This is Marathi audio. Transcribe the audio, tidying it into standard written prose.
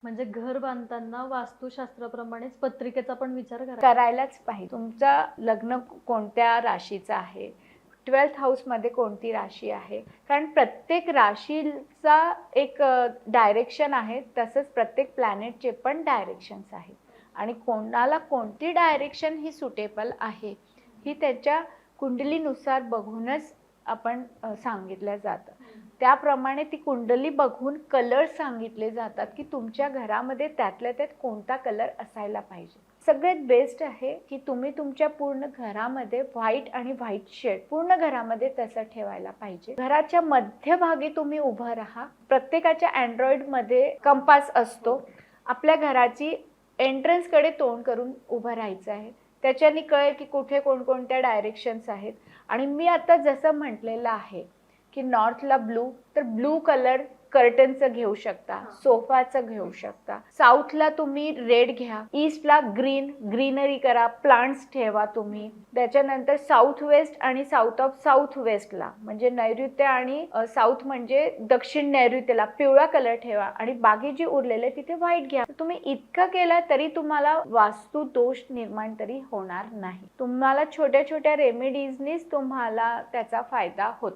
म्हणजे घर बांधताना वास्तुशास्त्राप्रमाणेच पत्रिकेचा पण विचार करायलाच पाहिजे. तुमचं लग्न कोणत्या राशीचं आहे, 12th हाऊसमध्ये कोणती राशी आहे, कारण प्रत्येक राशीचा एक डायरेक्शन आहे, तसंच प्रत्येक प्लॅनेटचे पण डायरेक्शन्स आहेत आणि कोणाला कोणती डायरेक्शन ही सुटेबल आहे ही त्याच्या कुंडलीनुसार बघूनच आपण सांगितलं जातं. त्याप्रमाणे ती कुंडली बघून कलर सांगितले जातात की तुमच्या घरामध्ये त्यातल्या त्यात कोणता कलर असायला पाहिजे. सगळ्यात बेस्ट आहे की तुम्ही तुमच्या पूर्ण घरामध्ये व्हाईट आणि व्हाईट शेड पूर्ण घरामध्ये तसं ठेवायला पाहिजे. घराच्या मध्यभागी तुम्ही उभं राहा. प्रत्येकाच्या अँड्रॉइडमध्ये कंपास असतो. आपल्या घराची एंट्रन्सकडे तोंड करून उभं राहायचं आहे. त्याच्याने कळेल की कुठे कोणकोणत्या डायरेक्शन्स आहेत. आणि मी आता जसं म्हटलेलं आहे की नॉर्थला ब्लू, तर ब्लू कलर कर्टनचं घेऊ शकता, सोफाचं घेऊ शकता. साऊथला तुम्ही रेड घ्या, ईस्टला ग्रीनरी करा, प्लांट्स ठेवा तुम्ही. त्याच्यानंतर साऊथ वेस्ट आणि साऊथ ऑफ साऊथ वेस्टला म्हणजे नैऋत्य आणि साऊथ म्हणजे दक्षिण नैऋत्यला पिवळा कलर ठेवा आणि बाकी जी उरलेले तिथे व्हाईट घ्या. तुम्ही इतकं केलं तरी तुम्हाला वास्तू दोष निर्माण तरी होणार नाही. तुम्हाला छोट्या छोट्या रेमेडीजनीच तुम्हाला त्याचा फायदा होतो.